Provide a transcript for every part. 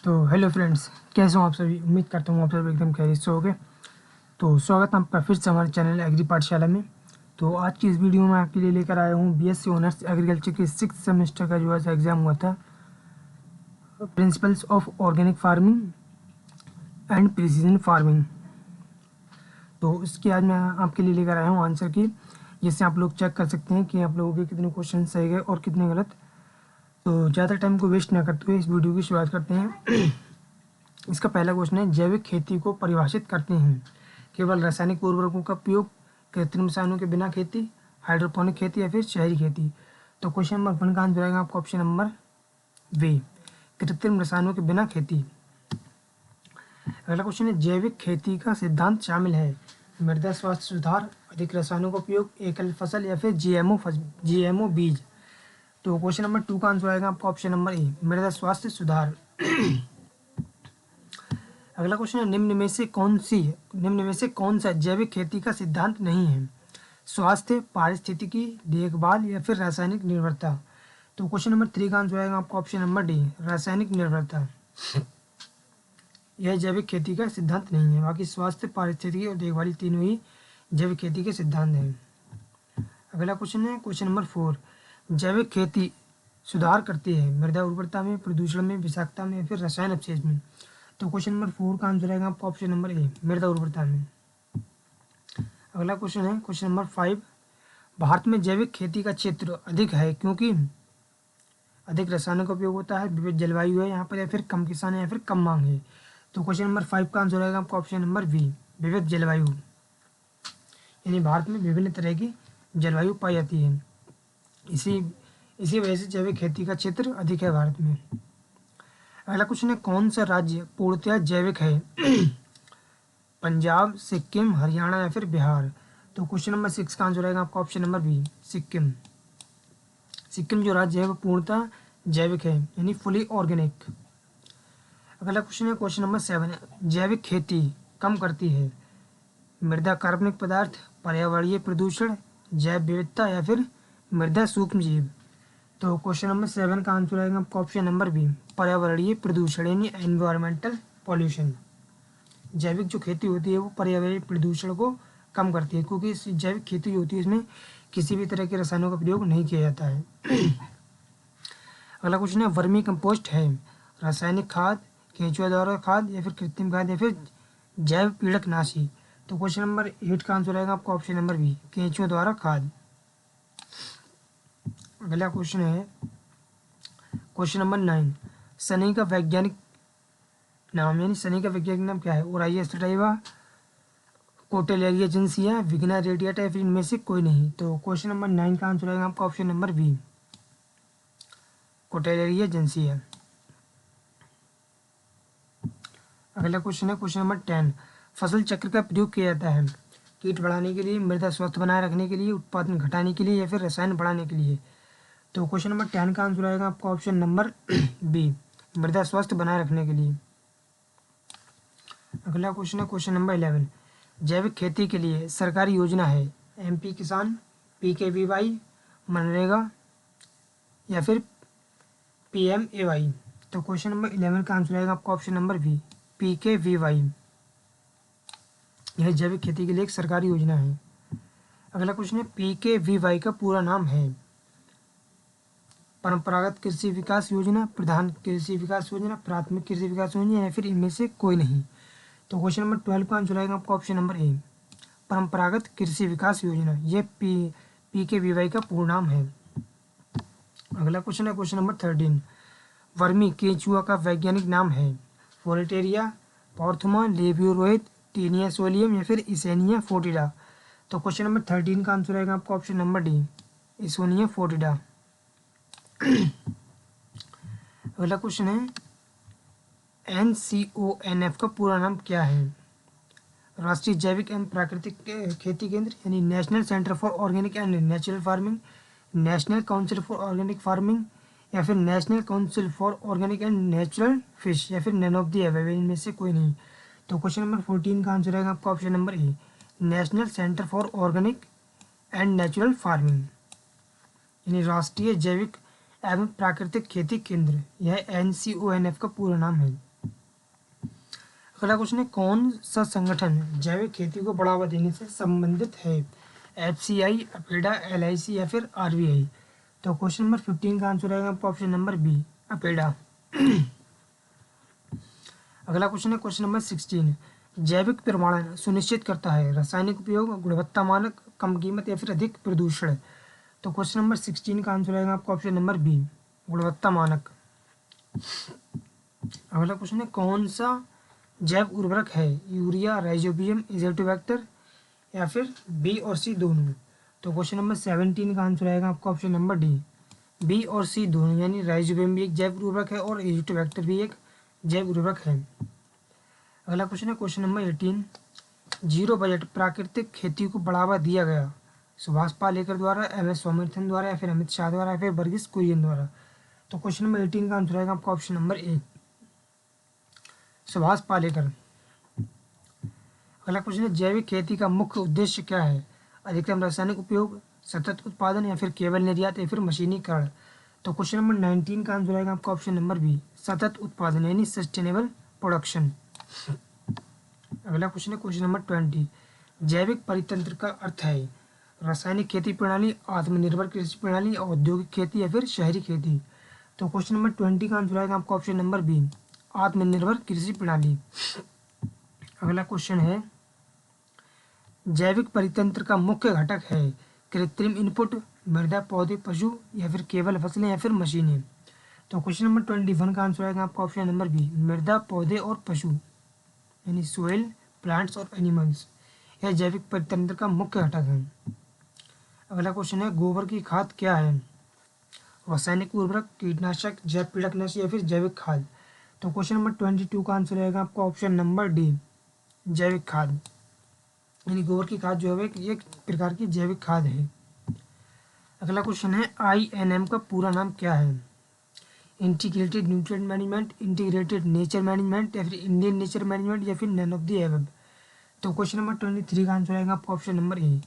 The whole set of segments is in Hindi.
तो हेलो फ्रेंड्स, कैसे हो आप सभी। उम्मीद करता हूँ आप सभी एकदम खैरियत से होंगे। तो स्वागत है आपका फिर से हमारे चैनल एग्री पाठशाला में। तो आज की इस वीडियो में आपके लिए लेकर आया हूँ बीएससी ऑनर्स एग्रीकल्चर के 6th सेमेस्टर का जो है एग्ज़ाम हुआ था, principles of organic farming and precision farming. तो इसकी आज मैं आपके लिए लेकर आया हूँ आंसर की, जिससे आप लोग चेक कर सकते हैं कि आप लोगों के कितने क्वेश्चन सही गए और कितने गलत। तो ज़्यादा टाइम को वेस्ट ना करते हुए इस वीडियो की शुरुआत करते हैं। इसका पहला क्वेश्चन है, जैविक खेती को परिभाषित करते हैं केवल रासायनिक उर्वरकों का उपयोग, कृत्रिम रसायनों के बिना खेती, हाइड्रोपोनिक खेती या फिर शहरी खेती। तो क्वेश्चन नंबर 1 का आंसर आएगा आपका ऑप्शन नंबर वे, कृत्रिम रसायनों के बिना खेती। अगला क्वेश्चन है, जैविक खेती का सिद्धांत शामिल है मृदा स्वास्थ्य सुधार, अधिक रसायनों का उपयोग, एकल फसल या फिर जीएमओ बीज। तो क्वेश्चन नंबर 2 का आंसर आएगा आपका ऑप्शन नंबर ए, मृदा स्वास्थ्य सुधार। अगला क्वेश्चन है, निम्न में से कौन सा जैविक खेती का सिद्धांत नहीं है? स्वास्थ्य, पारिस्थितिकी, देखभाल या फिर रासायनिक निर्भरता। तो क्वेश्चन नंबर 3 का आंसर आएगा आपका ऑप्शन नंबर डी, रासायनिक निर्भरता। यह जैविक खेती का सिद्धांत नहीं है। बाकी स्वास्थ्य, पारिस्थितिकी और देखभाल तीनों ही जैविक खेती के सिद्धांत हैं। अगला क्वेश्चन है क्वेश्चन नंबर 4, जैविक खेती सुधार करती है मृदा उर्वरता में, प्रदूषण में, विषाक्तता में या फिर रसायन अपशेष में। तो क्वेश्चन नंबर 4 का आंसर आएगा आपका ऑप्शन नंबर ए, मृदा उर्वरता में। अगला क्वेश्चन है क्वेश्चन नंबर 5, भारत में जैविक खेती का क्षेत्र अधिक है क्योंकि अधिक रसायनों का उपयोग होता है, विविध जलवायु है यहाँ पर, या फिर कम किसान है या फिर कम मांग है। तो क्वेश्चन नंबर 5 का आंसर आएगा आपका ऑप्शन नंबर बी, विविध जलवायु। यानी भारत में विभिन्न तरह की जलवायु पाई जाती है, इसी वजह से जैविक खेती का क्षेत्र अधिक है भारत में। अगला क्वेश्चन है, कौन सा राज्य पूर्णतः जैविक है? पंजाब, सिक्किम, हरियाणा या फिर बिहार। तो क्वेश्चन नंबर 6 का आंसर आएगा आपका option number B, Sikkim. Sikkim जो राज्य है वो पूर्णतः जैविक है, यानी फुली ऑर्गेनिक। अगला क्वेश्चन है क्वेश्चन नंबर 7, जैविक खेती कम करती है मृदा कार्बनिक पदार्थ, पर्यावरणीय प्रदूषण, जैव विविधता या फिर मृदा सूक्ष्म जीव। तो क्वेश्चन नंबर 7 का आंसर आएगा आपका ऑप्शन नंबर बी, पर्यावरणीय प्रदूषण यानी एनवायरमेंटल पॉल्यूशन। जैविक जो खेती होती है वो पर्यावरणीय प्रदूषण को कम करती है, क्योंकि इस जैविक खेती जो होती है इसमें किसी भी तरह के रसायनों का प्रयोग नहीं किया जाता है। अगला क्वेश्चन है, वर्मी कंपोस्ट है रासायनिक खाद, केंचुआ द्वारा खाद या फिर कृत्रिम खाद या फिर जैव पीड़कनाशी। तो क्वेश्चन नंबर 8 का आंसर आएगा आपका ऑप्शन नंबर बी, केंचुआ द्वारा खाद। अगला क्वेश्चन है क्वेश्चन नंबर 9, सनी का वैज्ञानिक नाम, यानी सनी का वैज्ञानिक नाम क्या है? ओराइया स्टाइवा, कोटेलेरिया जिंसिया, विग्ना रेडिएटा या फिर इनमें से कोई नहीं। तो क्वेश्चन नंबर 9 का आंसर आएगा आपका ऑप्शन नंबर बी, कोटेलेरिया जिंसिया। अगला क्वेश्चन है क्वेश्चन नंबर 10, फसल चक्र का प्रयोग किया जाता है कीट बढ़ाने के लिए, मृदा स्वास्थ्य बनाए रखने के लिए, उत्पादन घटाने के लिए या फिर रसायन बढ़ाने के लिए। तो क्वेश्चन नंबर 10 का आंसर आएगा आपका ऑप्शन नंबर बी, मृदा स्वास्थ्य बनाए रखने के लिए। अगला क्वेश्चन है क्वेश्चन नंबर 11, जैविक खेती के लिए सरकारी योजना है एमपी किसान, पीकेवीवाई, मनरेगा या फिर पीएमएवाई। तो क्वेश्चन नंबर 11 का आंसर आएगा आपका ऑप्शन नंबर बी, पीकेवीवाई। यह जैविक खेती के लिए एक सरकारी योजना है। अगला क्वेश्चन है, पीकेवीवाई का पूरा नाम है परंपरागत कृषि विकास योजना, प्रधान कृषि विकास योजना, प्राथमिक कृषि विकास योजना या फिर इनमें से कोई नहीं। तो क्वेश्चन नंबर 12 का आंसर आएगा आपका ऑप्शन नंबर ए, परंपरागत कृषि विकास योजना। ये पीकेवीवाई का पूर्ण नाम है। अगला क्वेश्चन है क्वेश्चन नंबर 13, वर्मी केंचुआ का वैज्ञानिक नाम है फोरेटेरिया, पॉर्थुमा, लेबियोरोहित, टीनिया सोलियम या फिर इसेनिया फोर्टिडा। तो क्वेश्चन नंबर 13 का आंसर आएगा आपका ऑप्शन नंबर डी, इसेनिया फोर्टिडा। अगला क्वेश्चन है, NCONF का पूरा नाम क्या है? राष्ट्रीय जैविक एवं प्राकृतिक खेती केंद्र यानी national centre for organic and natural farming, national council for organic farming या फिर national council for organic and natural fish या फिर नन ऑफ द अबव, इनमें से कोई नहीं। तो क्वेश्चन नंबर 14 का आंसर आएगा आपका option number A, national centre for organic and natural farming, यानी राष्ट्रीय जैविक एवं प्राकृतिक खेती केंद्र। यह NCONF का पूरा नाम है। अगला क्वेश्चन है कौन सा संगठन जैविक खेती को बढ़ावा देने से संबंधित है? एफसीआई, अपेडा, एलआईसी या फिर आरबीआई। तो क्वेश्चन नंबर 15 का आंसर आएगा आपका ऑप्शन नंबर बी, अपेडा। अगला क्वेश्चन है क्वेश्चन नंबर 16, जैविक प्रमाणन सुनिश्चित करता है रासायनिक उपयोग, गुणवत्ता मानक, कम कीमत या फिर अधिक प्रदूषण। तो क्वेश्चन नंबर 16 का आंसर आएगा आपका ऑप्शन नंबर बी, गुणवत्ता मानक। अगला क्वेश्चन है कौन सा जैव उर्वरक है? यूरिया, राइजोबियम, एज़ोटोबैक्टर या फिर बी और सी दोनों। तो क्वेश्चन नंबर 17 का आंसर आएगा आपका ऑप्शन नंबर डी, बी और सी दोनों, यानी राइजोबियम भी एक जैव उर्वरक है और एज़ोटोबैक्टर भी एक जैव उर्वरक है। अगला क्वेश्चन है क्वेश्चन नंबर 18, जीरो बजट प्राकृतिक खेती को बढ़ावा दिया गया सुभाष पालेकर द्वारा, एम एस स्वामीनाथन द्वारा या फिर अमित शाह द्वारा या फिर वर्गीस कुरियन द्वारा। तो क्वेश्चन नंबर 18 का आंसर आएगा आपका ऑप्शन नंबर ए, सुभाष पालेकर। अगला क्वेश्चन है जैविक खेती का मुख्य उद्देश्य क्या है? अधिकतम रासायनिक उपयोग, सतत उत्पादन या फिर केवल निर्यात या फिर मशीनीकरण। तो क्वेश्चन नंबर 19 का आंसर आएगा आपका ऑप्शन नंबर बी, सतत उत्पादन यानी सस्टेनेबल प्रोडक्शन। अगला क्वेश्चन है क्वेश्चन नंबर 20, जैविक परितंत्र का अर्थ है रासायनिक खेती प्रणाली, आत्मनिर्भर कृषि प्रणाली, औद्योगिक खेती या फिर शहरी खेती। तो क्वेश्चन नंबर 20 का आंसर आएगा आपका ऑप्शन नंबर बी, आत्मनिर्भर कृषि प्रणाली। अगला क्वेश्चन है जैविक परितंत्र का मुख्य घटक है कृत्रिम इनपुट, मृदा, पौधे, पशु या फिर केवल फसलें या फिर मशीनें। तो क्वेश्चन नंबर 21 का आंसर आएगा आपका ऑप्शन नंबर बी, मृदा, पौधे और पशु यानी सोइल, प्लांट्स और एनिमल्स, यह जैविक परितंत्र का मुख्य घटक है। अगला क्वेश्चन है गोबर की खाद क्या है? रासायनिक उर्वरक, कीटनाशक, जैव पीड़कनाशी या फिर जैविक खाद। तो क्वेश्चन नंबर 22 का आंसर आएगा आपका ऑप्शन नंबर डी, जैविक खाद, यानी गोबर की खाद जो है एक प्रकार की जैविक खाद है। अगला क्वेश्चन है INM का पूरा नाम क्या है? Integrated nutrient management, integrated nature management या फिर इंडियन नेचर मैनेजमेंट या फिर नन ऑफ द एबव। तो क्वेश्चन नंबर 23 का आंसर आएगा आपका ऑप्शन नंबर ए,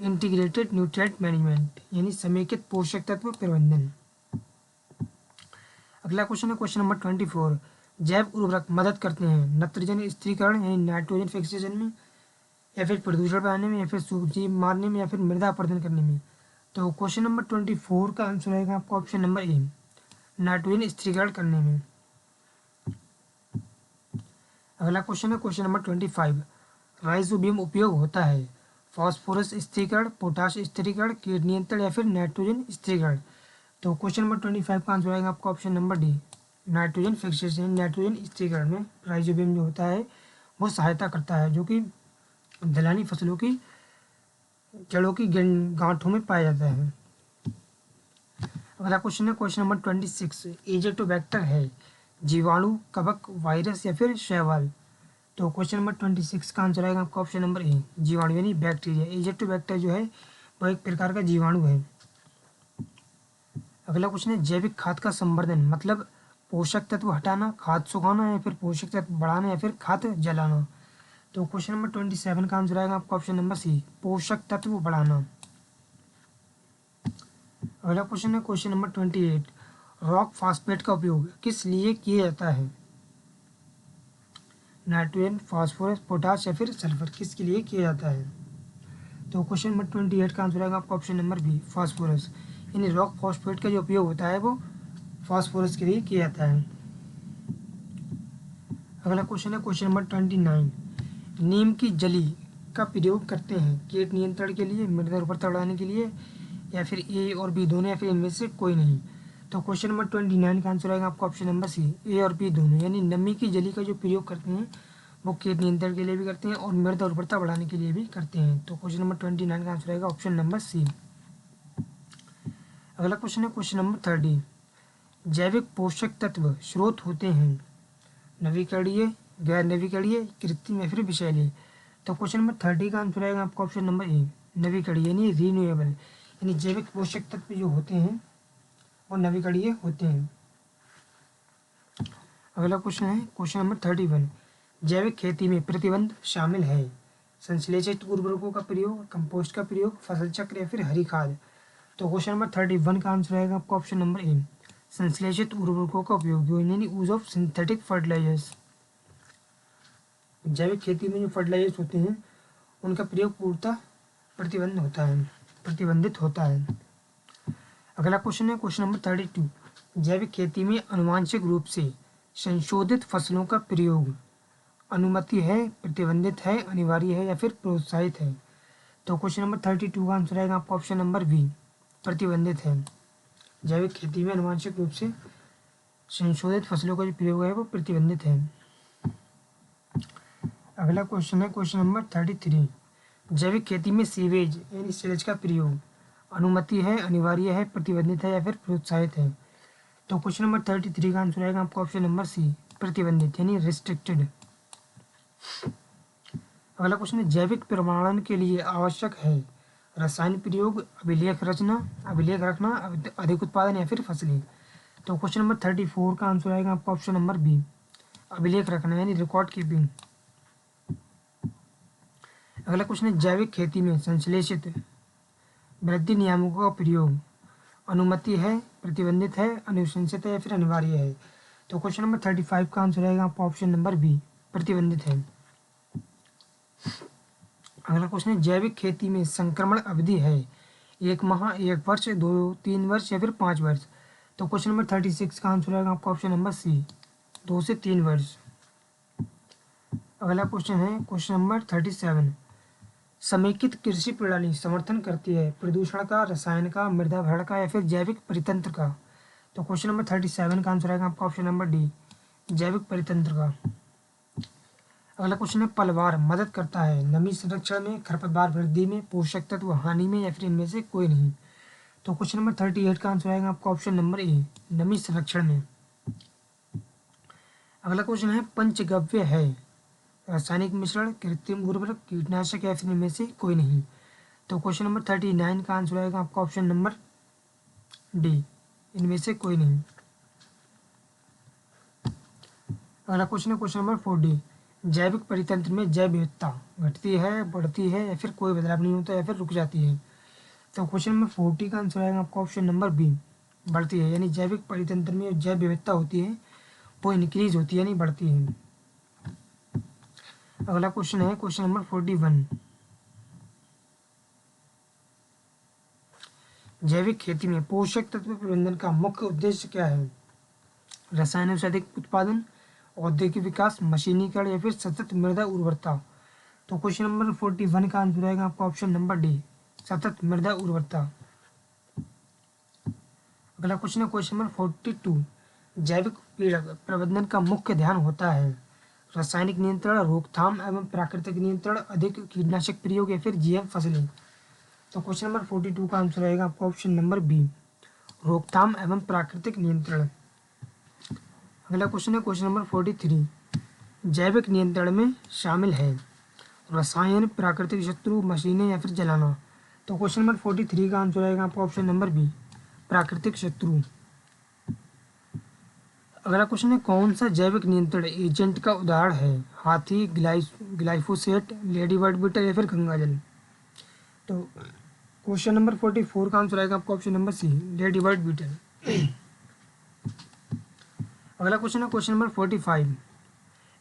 इंटीग्रेटेड न्यूट्रिएंट मैनेजमेंट यानी समेकित पोषक तत्व प्रबंधन। अगला क्वेश्चन है क्वेश्चन नंबर 24, जैव उर्वरक मदद करते हैं नत्रजन स्थिरीकरण यानी नाइट्रोजन फिक्सेशन में या फिर प्रदूषण बढ़ाने में या फिर सूक्ष्मजीव मारने में या फिर मृदा अपरदन करने में। तो क्वेश्चन नंबर 24 का आंसर आएगा आपका ऑप्शन नंबर ए, नाइट्रोजन स्थिरीकरण करने में। अगला क्वेश्चन है क्वेश्चन नंबर 25, राइजोबियम उपयोग होता है फास्फोरस स्थिरीकरण, पोटाश स्थिरीकरण, कीट नियंत्रण या फिर नाइट्रोजन स्थिरीकरण। तो क्वेश्चन नंबर 25 का आंसर आएगा आपका option number D, nitrogen fixation, nitrogen स्थिरीकरण में राइजोबियम जो होता है वो सहायता करता है, जो कि दलहनी फसलों की जड़ों की गांठों में पाया जाता है। अगला क्वेश्चन है क्वेश्चन नंबर 26, एज़ोटोबैक्टर है जीवाणु, कवक, वायरस या फिर शैवाल। तो क्वेश्चन नंबर 26 का आंसर आएगा आपका ऑप्शन नंबर ए, जीवाणु यानी बैक्टीरिया। एज़ोटोबैक्टर जो है वो एक प्रकार का जीवाणु है। अगला क्वेश्चन है जैविक खाद का संवर्धन मतलब पोषक तत्व हटाना, खाद सुखाना या फिर पोषक तत्व बढ़ाना या फिर खाद जलाना। तो क्वेश्चन नंबर 27 का आंसर आएगा आपका ऑप्शन नंबर सी, पोषक तत्व बढ़ाना। अगला क्वेश्चन है क्वेश्चन नंबर 28, रॉक फास्फेट का उपयोग किस लिए किया जाता है? नाइट्रोजन, फास्फोरस, पोटाश या फिर सल्फर, किसके लिए किया जाता है? तो क्वेश्चन नंबर 28 का आंसर आएगा आपका ऑप्शन नंबर बी, फास्फोरस, यानी रॉक फास्फेट का जो उपयोग होता है वो फास्फोरस के लिए किया जाता है। अगला क्वेश्चन है क्वेश्चन नंबर 29, नीम की जली का प्रयोग करते हैं कीट नियंत्रण के लिए, मृदा उर्वरता बढ़ाने के लिए या फिर ए और बी दोनों या फिर इनमें से कोई नहीं। तो क्वेश्चन नंबर 29 का आंसर आएगा आपका ऑप्शन नंबर सी, ए और बी दोनों, यानी नमी की जली का जो प्रयोग करते हैं वो कीट नियंत्रण के लिए भी करते हैं और मृदा उर्वरता बढ़ाने के लिए भी करते हैं। तो क्वेश्चन नंबर 29 का आंसर आएगा ऑप्शन नंबर सी। अगला क्वेश्चन है क्वेश्चन नंबर 30, जैविक पोषक तत्व स्रोत होते हैं नवीकरणीय, गैर नवीकरणीय, कृत्रिम या फिर विषैले। तो क्वेश्चन नंबर 30 का आंसर आएगा आपका ऑप्शन नंबर ए, नवीकरणीय यानी रीन्यूएबल, यानी जैविक पोषक तत्व जो होते हैं वो नवीकरणीय होते हैं। अगला क्वेश्चन है क्वेश्चन नंबर 31, जैविक खेती में प्रतिबंध शामिल है संश्लेषित उर्वरकों का प्रयोग, कंपोस्ट का प्रयोग, फसल चक्र या फिर हरी खाद। तो क्वेश्चन नंबर 31 का आंसर आएगा आपका ऑप्शन नंबर ए, संश्लेषित उर्वरकों का उपयोग, यानी यूज ऑफ सिंथेटिक फर्टिलाइजर्स। जैविक खेती में जो फर्टिलाइजर्स होते हैं उनका प्रयोग पूर्णतः प्रतिबंधित होता है। अगला क्वेश्चन है क्वेश्चन नंबर 32। जैविक खेती में आनुवांशिक रूप से संशोधित फसलों का प्रयोग अनुमति है, प्रतिबंधित है, अनिवार्य है या फिर प्रोत्साहित है? तो क्वेश्चन नंबर 32 का आंसर आएगा आपका ऑप्शन नंबर बी, प्रतिबंधित है। जैविक खेती में आनुवांशिक रूप से संशोधित फसलों का जो प्रयोग है वो प्रतिबंधित है। अगला क्वेश्चन है क्वेश्चन नंबर 33। जैविक खेती में सीवेज यानी सीवेज का प्रयोग अनुमति है, अनिवार्य है, प्रतिबंधित है या फिर प्रोत्साहित है? तो क्वेश्चन नंबर 33 का आंसर आएगा आपका ऑप्शन नंबर सी, प्रतिबंधित यानी रिस्ट्रिक्टेड। अगला क्वेश्चन है जैविक प्रमाणन के लिए आवश्यक है रसायन प्रयोग, अभिलेख रखना, अधिक उत्पादन या फिर फसलें? तो क्वेश्चन नंबर 34 का आंसर आएगा आपका ऑप्शन नंबर बी, अभिलेख रखना यानी रिकॉर्ड कीपिंग। अगला क्वेश्चन है जैविक खेती में संश्लेषित वृद्धि नियामकों का प्रयोग अनुमति है, प्रतिबंधित है, अनुशंसित है या फिर अनिवार्य है? तो क्वेश्चन नंबर 35 का आंसर आएगा आपका ऑप्शन नंबर बी, प्रतिबंधित है। अगला क्वेश्चन है जैविक खेती में संक्रमण अवधि है 1 माह, 1 वर्ष, 2-3 वर्ष या फिर 5 वर्ष? तो क्वेश्चन नंबर 36 का आंसर आएगा आपका ऑप्शन नंबर सी, 2 से 3 वर्ष। अगला क्वेश्चन है क्वेश्चन नंबर 37। समेकित कृषि प्रणाली समर्थन करती है प्रदूषण का, रसायन का, मृदा भरण का या फिर जैविक परितंत्र का? तो क्वेश्चन नंबर 37 का आंसर आएगा आपका ऑप्शन नंबर डी, जैविक परितंत्र का। अगला क्वेश्चन है पलवार मदद करता है नमी संरक्षण में, खरपतवार वृद्धि में, पोषक तत्व हानि में या फिर इनमें से कोई नहीं? तो क्वेश्चन नंबर 38 का आंसर आएगा आपका ऑप्शन नंबर ए, नमी संरक्षण में। अगला क्वेश्चन है पंचगव्य है रासायनिक मिश्रण, कृत्रिम उर्वरक, कीटनाशक या फिर इनमें से कोई नहीं? तो क्वेश्चन नंबर 39 का आंसर आएगा आपका ऑप्शन नंबर डी, इनमें से कोई नहीं। अगला क्वेश्चन है क्वेश्चन नंबर 40। जैविक परितंत्र में जैव विविधता घटती है, बढ़ती है या फिर कोई बदलाव नहीं होता या फिर रुक जाती है? तो क्वेश्चन नंबर 40 का आंसर आएगा आपका ऑप्शन नंबर बी, बढ़ती है। यानी जैविक परितंत्र में जैव विविधता होती है वो इंक्रीज होती है यानी बढ़ती है। अगला क्वेश्चन है क्वेश्चन नंबर 41। जैविक खेती में पोषक तत्व प्रबंधन का मुख्य उद्देश्य क्या है? रसायनों से अधिक उत्पादन, औद्योगिक विकास, मशीनीकरण या फिर सतत मृदा उर्वरता? तो क्वेश्चन नंबर 41 का आंसर आएगा आपका ऑप्शन नंबर डी, सतत मृदा उर्वरता। अगला क्वेश्चन है क्वेश्चन नंबर 42। जैविक पीड़क प्रबंधन का मुख्य ध्यान होता है रासायनिक नियंत्रण, रोकथाम एवं प्राकृतिक नियंत्रण, अधिक कीटनाशक प्रयोग या फिर जीएम फसलें? तो क्वेश्चन नंबर 42 का आंसर आएगा आपका ऑप्शन नंबर बी, रोकथाम एवं प्राकृतिक नियंत्रण। अगला क्वेश्चन है क्वेश्चन नंबर 43। जैविक नियंत्रण में शामिल है रसायन, प्राकृतिक शत्रु, मशीनें या फिर जलाना? तो क्वेश्चन नंबर 43 का आंसर आएगा आपका ऑप्शन नंबर बी, प्राकृतिक शत्रु। अगला क्वेश्चन है कौन सा जैविक नियंत्रण एजेंट का उदाहरण है? हाथी, ग्लाइफोसेट, लेडी बर्ड बीटल या फिर गंगाजल? तो क्वेश्चन नंबर 44 का आंसर आएगा आपका option number C, ladybird beetle. अगला क्वेश्चन है क्वेश्चन नंबर 45।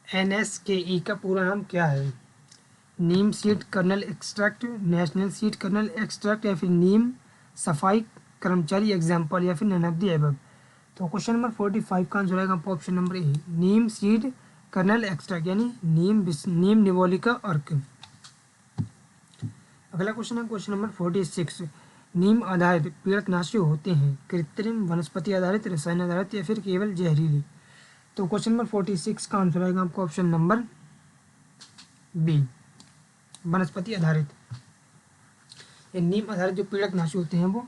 NSKE का पूरा नाम क्या है? Neem seed kernel extract, national seed kernel extract या फिर नीम सफाई कर्मचारी एग्जाम्पल या फिर नन ऑफ द अबव? तो क्वेश्चन नंबर 45 का आंसर आएगा option number A, neem seed kernel extract यानी नीम निवोलिका अर्क। अगला क्वेश्चन है क्वेश्चन नंबर 46। नीम आधारित पीड़कनाशी होते हैं कृत्रिम, वनस्पति आधारित, रसायन आधारित या फिर केवल जहरीले? तो क्वेश्चन नंबर 46 का आंसर आएगा आपका ऑप्शन नंबर बी, वनस्पति आधारित। ये नीम आधारित जो पीड़कनाशी होते हैं वो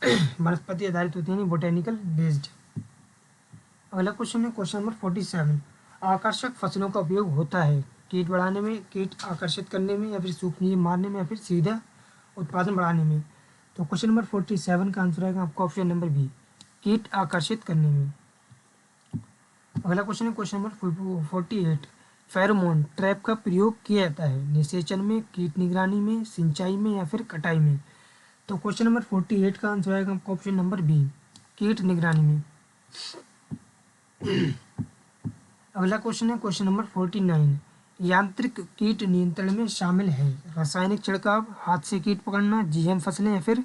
वनस्पति आधारित होते हैं, बोटेनिकल बेस्ड। अगला क्वेश्चन है क्वेश्चन नंबर 47। आकर्षक फसलों का उपयोग होता है कीट बढ़ाने में, कीट आकर्षित करने में या फिर सूक्ष्मजीव मारने में या फिर सीधा उत्पादन बढ़ाने में? तो क्वेश्चन नंबर 47 का आंसर आएगा आपका ऑप्शन नंबर बी, कीट आकर्षित करने में। अगला क्वेश्चन है क्वेश्चन नंबर 48। फेरोमोन ट्रैप का प्रयोग किया जाता है निषेचन में, कीट निगरानी में, सिंचाई में या फिर कटाई में? तो क्वेश्चन नंबर 48 का आंसर आएगा आपका ऑप्शन नंबर बी, कीट निगरानी में। अगला क्वेश्चन है क्वेश्चन नंबर 49। यांत्रिक कीट नियंत्रण में शामिल है? रासायनिक छिड़काव, हाथ से कीट पकड़ना, जीएम फसलें या फिर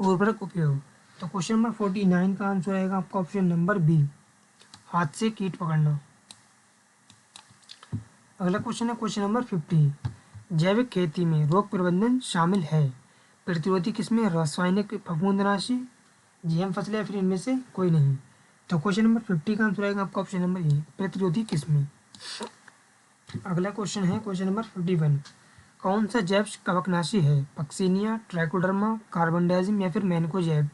उर्वरक उपयोग। तो क्वेश्चन नंबर 49 का आंसर आएगा आपका ऑप्शन नंबर बी, हाथ से कीट पकड़ना। अगला क्वेश्चन है क्वेश्चन नंबर 50, जैविक खेती में रोग प्रबंधन शामिल है? प्रतिरोधी किस्में, रासायनिक फफूंदनाशी, जीएम फसलें या फिर इनमें से कोई नहीं। तो क्वेश्चन नंबर 50 का आंसर आएगा आपका ऑप्शन नंबर ए, प्रतिरोधी किस्में। अगला क्वेश्चन है क्वेश्चन नंबर 51, कौन सा जैव कवकनाशी है? पक्सीनिया, ट्राइकोडर्मा, कार्बनडाजिम या फिर मैनकोजेब।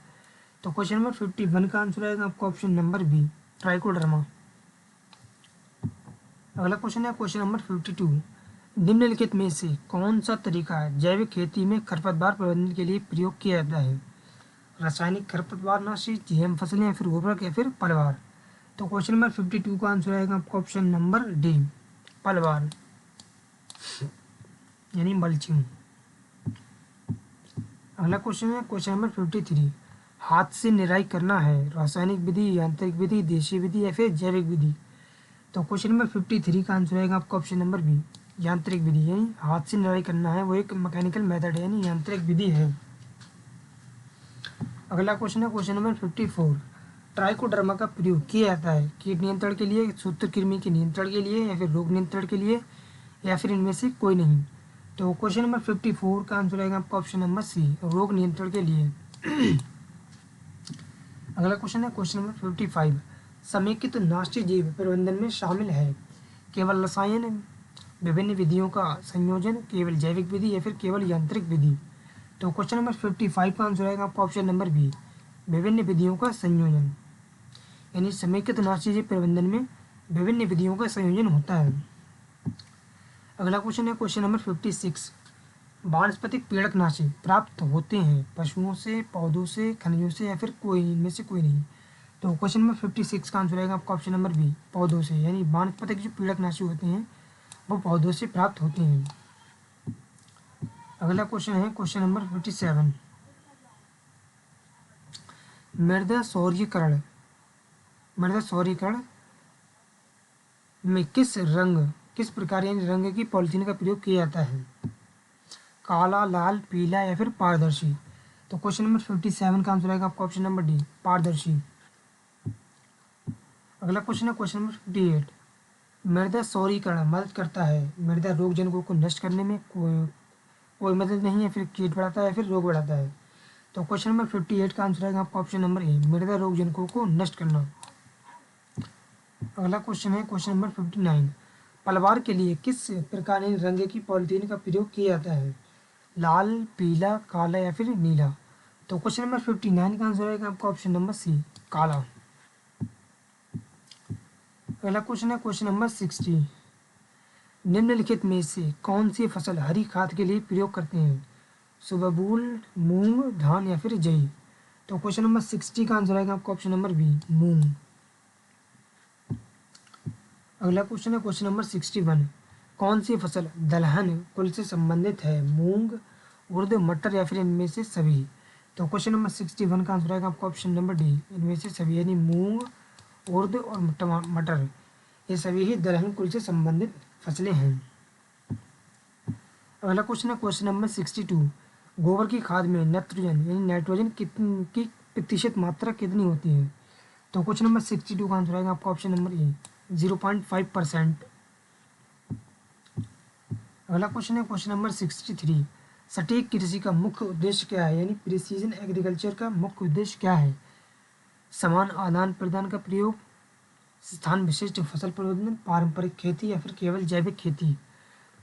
तो क्वेश्चन नंबर 51 का आंसर आएगा आपका ऑप्शन नंबर बी, ट्राइकोडर्मा। अगला क्वेश्चन है क्वेश्चन नंबर 52, निम्नलिखित में से कौन सा तरीका जैविक खेती में खरपतवार प्रबंधन के लिए प्रयोग किया जाता है? रासायनिक खरपतवारनाशी, जीएम फसलें या फिर उर्वरक या फिर पलवार। तो क्वेश्चन नंबर 52 का आंसर आएगा आपका ऑप्शन नंबर डी, पलवार यानी मल्चिंग। अगला क्वेश्चन है क्वेश्चन नंबर 53, हाथ से निराई करना है? रासायनिक विधि, यांत्रिक विधि, देशी विधि या फिर जैविक विधि। तो क्वेश्चन नंबर 53 का आंसर आएगा आपका ऑप्शन नंबर बी, यांत्रिक विधि, यानी हाथ से निराई करना है वो एक मैकेनिकल मेथड है, यानी यांत्रिक विधि है। अगला क्वेश्चन है क्वेश्चन नंबर 54, ट्राइकोडर्मा का प्रयोग किया जाता है कीट नियंत्रण के लिए, सूत्रकृमि के नियंत्रण के लिए या फिर रोग नियंत्रण के लिए या फिर इनमें से कोई नहीं। तो क्वेश्चन नंबर 54 का आंसर आएगा आपका ऑप्शन नंबर सी, रोग नियंत्रण के लिए। अगला क्वेश्चन है क्वेश्चन नंबर 55, समेकित नाशी जीव प्रबंधन में शामिल है? केवल रसायन, विभिन्न विधियों का संयोजन, केवल जैविक विधि या फिर केवल यांत्रिक विधि। तो क्वेश्चन नंबर 55 का आंसर आएगा आपका ऑप्शन नंबर बी, विभिन्न विधियों का संयोजन, यानी समेकित नाशी जीव प्रबंधन में विभिन्न विधियों का संयोजन होता है। अगला क्वेश्चन है क्वेश्चन नंबर 56, वानस्पतिक पीड़कनाशी प्राप्त होते हैं पशुओं से, पौधों से, खनिजों से या फिर कोई इनमें से कोई नहीं। तो क्वेश्चन नंबर 56 का आंसर आएगा आपका ऑप्शन नंबर बी, पौधों से, यानी वानस्पतिक जो पीड़कनाशी होते हैं वो पौधों से प्राप्त होते हैं। अगला क्वेश्चन है क्वेश्चन नंबर 57, मृदा सौरीकरण में किस प्रकार यानी रंग की पॉलिथीन का प्रयोग किया जाता है? काला, लाल, पीला या फिर पारदर्शी। तो क्वेश्चन नंबर 57 का आंसर आएगा आपका ऑप्शन नंबर डी, पारदर्शी। अगला क्वेश्चन है क्वेश्चन नंबर 58, मृदा सौरीकरण मदद करता है मृदा रोग जनकों को नष्ट करने में? कोई मदद नहीं, या फिर कीट बढ़ाता है या फिर रोग बढ़ाता है। तो क्वेश्चन नंबर 58 का आंसर आएगा आपका ऑप्शन नंबर ए, मृदा रोग जनकों को नष्ट करना। अगला क्वेश्चन है क्वेश्चन नंबर 59, पलवार के लिए किस प्रकार के रंग की पॉलिथीन का प्रयोग किया जाता है? लाल, पीला, काला या फिर नीला। तो क्वेश्चन नंबर 59 का आंसर आएगा आपका ऑप्शन नंबर सी, काला। अगला क्वेश्चन है क्वेश्चन नंबर 60, निम्नलिखित में से कौन सी फसल हरी खाद के लिए प्रयोग करते हैं? सुबबूल, मूंग, धान या फिर जई। तो क्वेश्चन नंबर 60 का आंसर आएगा आपका ऑप्शन नंबर बी, मूंग। अगला क्वेश्चन है क्वेश्चन नंबर 61, कौन सी फसल दलहन कुल से संबंधित है? मूंग, उर्द, मटर या फिर इनमें से सभी। तो क्वेश्चन नंबर 61 का आंसर आएगा आपका ऑप्शन नंबर डी, इनमें से सभी, यानी मूंग, उर्द और मटर ये सभी ही दलहन कुल से संबंधित फसलें हैं। अगला क्वेश्चन है क्वेश्चन नंबर 62, गोबर की खाद में नाइट्रोजन यानी नाइट्रोजन की प्रतिशत मात्रा कितनी होती है? तो क्वेश्चन नंबर 62 का आंसर आएगा आपका ऑप्शन नंबर ए, 0.5%। अगला क्वेश्चन है क्वेश्चन नंबर 63, सटीक कृषि का मुख्य उद्देश्य क्या है? यानी प्रिसीजन एग्रीकल्चर का मुख्य उद्देश्य क्या है? समान आदान प्रदान का प्रयोग, स्थान विशिष्ट फसल प्रबंधन, पारंपरिक खेती या फिर केवल जैविक खेती।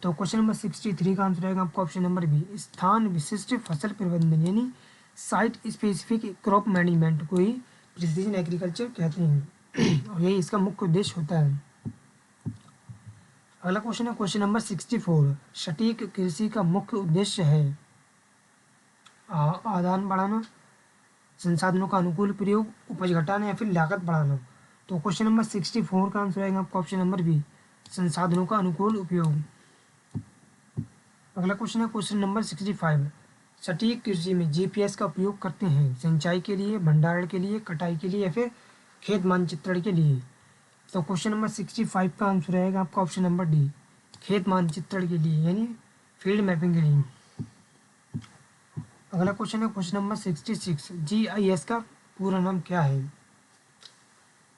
तो क्वेश्चन नंबर 63 का आंसर आएगा आपका ऑप्शन नंबर बी, स्थान विशिष्ट फसल प्रबंधन, यानी साइट स्पेसिफिक क्रॉप मैनेजमेंट को ही प्रिसीजन एग्रीकल्चर कहते हैं और यही इसका मुख्य उद्देश्य होता है। अगला क्वेश्चन है क्वेश्चन नंबर 64, सटीक कृषि का मुख्य उद्देश्य है आदान बढ़ाना, संसाधनों का अनुकूल प्रयोग, उपज घटाना या फिर लागत बढ़ाना। तो क्वेश्चन नंबर 64 का आंसर आएगा आपका ऑप्शन नंबर बी, संसाधनों का अनुकूल उपयोग। अगला क्वेश्चन है क्वेश्चन नंबर 65, सटीक कृषि में जीपीएस का उपयोग करते हैं सिंचाई के लिए, भंडारण के लिए, कटाई के लिए या फिर खेत मानचित्रण के लिए। तो क्वेश्चन नंबर 65 का आंसर रहेगा आपका ऑप्शन नंबर डी, खेत मानचित्रण के लिए यानी फील्ड मैपिंग के लिए। अगला क्वेश्चन है क्वेश्चन नंबर 66, GIS का पूरा नाम क्या है?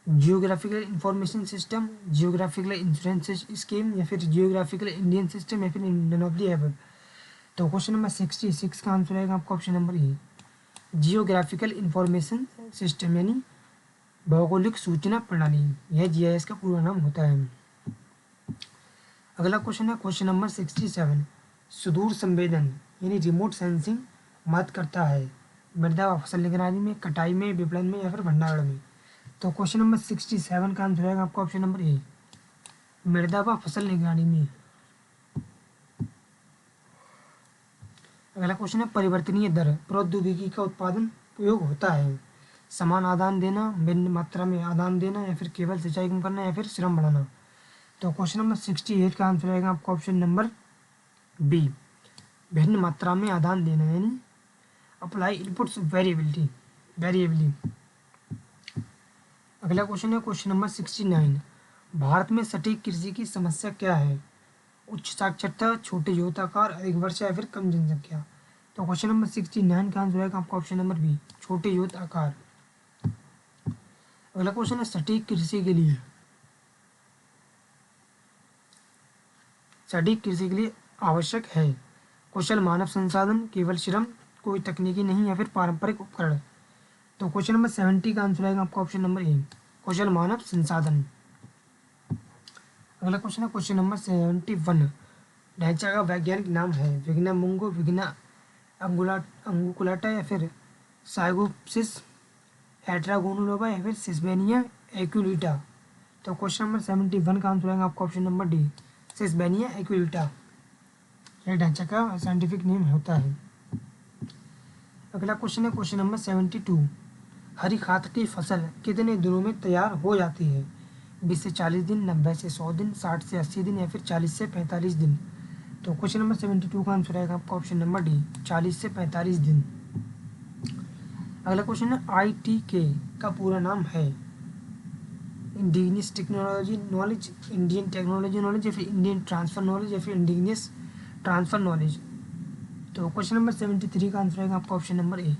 Geographical information system, geographical insurance scheme, या फिर जियोग्राफिकल इंडियन सिस्टम, या फिर नन ऑफ द एबव। तो क्वेश्चन नंबर 66 का आंसर आएगा आपका ऑप्शन नंबर ए, जियोग्राफिकल इंफॉर्मेशन सिस्टम यानी भौगोलिक सूचना प्रणाली, यह GIS का पूरा नाम होता है। अगला क्वेश्चन है क्वेश्चन नंबर 67, सुदूर संवेदन यानी रिमोट सेंसिंग मदद करता है मृदा व फसल निगरानी में, कटाई में, विपणन में, या फिर भंडारण में। तो क्वेश्चन नंबर 67 का आंसर आएगा आपका ऑप्शन नंबर ए, मृदा व फसल निगरानी में। अगला क्वेश्चन है परिवर्तनीय दर प्रौद्योगिकी का उत्पादन उपयोग होता है, समान आदान देना, भिन्न मात्रा में आदान देना, या फिर केवल सिंचाई कम करना, या फिर श्रम बढ़ाना। तो क्वेश्चन नंबर 68 का आंसर आएगा आपका ऑप्शन नंबर बी, भिन्न मात्रा में आदान देना यानी अप्लाई इनपुट्स वेरिएबली। अगला क्वेश्चन है क्वेश्चन नंबर 69, भारत में सटीक कृषि की समस्या क्या है? उच्च साक्षरता, छोटे जोताकार, अधिक वर्षा, या फिर कम जनसंख्या। तो क्वेश्चन नंबर 69 का आंसर आएगा आपका ऑप्शन नंबर बी, छोटे जोत आकार। अगला क्वेश्चन है सटीक कृषि के लिए आवश्यक है कुशल मानव संसाधन, केवल श्रम, कोई तकनीकी नहीं, या फिर पारंपरिक उपकरण। तो क्वेश्चन नंबर 70 का आंसर आएगा आपका ऑप्शन नंबर ए, कुशल मानव संसाधन। अगला क्वेश्चन है क्वेश्चन नंबर 71, ढांचा का वैज्ञानिक नाम है? विग्ना मुंगो, विग्ना अंगुकुलाटा, या फिर साइगोप्सिस हेट्रागोनुलोबा, या फिर सिस्बेनिया एक्विलिटा। तो क्वेश्चन नंबर 71 का आंसर आएगा आपका ऑप्शन नंबर डी, सिस्बेनिया एक्विलिटा, यह ढांचा का साइंटिफिक नेम होता है। अगला क्वेश्चन है क्वेश्चन नंबर 72, हरी खाद की फसल कितने दिनों में तैयार हो जाती है? 20 से 40 दिन, 90 से 100 दिन, 60 से 80 दिन, या फिर 40 से 45 दिन। तो क्वेश्चन नंबर 72 का आंसर आएगा आपका ऑप्शन नंबर डी, 40 से 45 दिन। अगला क्वेश्चन है ITK का पूरा नाम है? Indigenous technology knowledge, Indian technology knowledge, या फिर इंडियन ट्रांसफर नॉलेज, या फिर इंडिजिनियस ट्रांसफर नॉलेज। तो क्वेश्चन नंबर 73 का आंसर आएगा आपका ऑप्शन नंबर ए,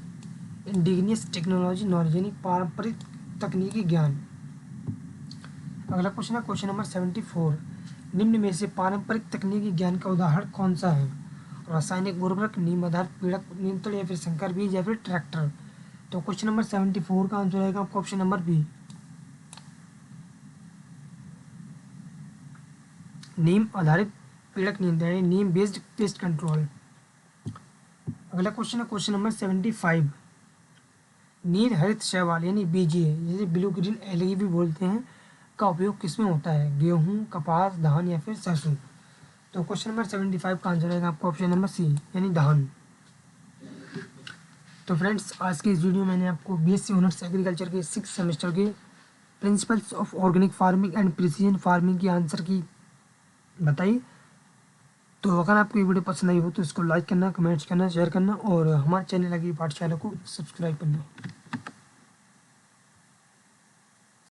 इंडिजिनियस टेक्नोलॉजी नॉलेज यानी पारंपरिक तकनीकी ज्ञान। अगला क्वेश्चन है क्वेश्चन नंबर 74, निम्न में से पारंपरिक तकनीकी ज्ञान का उदाहरण कौन सा है? रासायनिक उर्वरक, नीम आधारित पीड़क नियंत्रण, या फिर संकर बीज, या फिर ट्रैक्टर। तो क्वेश्चन नंबर 74 का आंसर आएगा आपका ऑप्शन नंबर बी, नीम आधारित पीड़क नियंत्रण, नीम बेस्ड पेस्ट कंट्रोल। अगला क्वेश्चन है क्वेश्चन नंबर 75, नील हरित शैवाल यानी BGA जिसे ब्लू ग्रीन एलगी भी बोलते हैं का उपयोग किसमें होता है? गेहूं, कपास, धान, या फिर सरसों। तो क्वेश्चन नंबर 75 का आंसर आएगा आपका ऑप्शन नंबर सी यानी धान। तो फ्रेंड्स आज की इस वीडियो में मैंने आपको BSc ऑनर्स एग्रीकल्चर के 6 सेमेस्टर के principles of organic farming and precision farming की आंसर की बताई। तो अगर आपको ये वीडियो पसंद आई हो तो इसको लाइक करना, कमेंट्स करना, शेयर करना, और हमारे चैनल एग्री पाठशाला को सब्सक्राइब करना।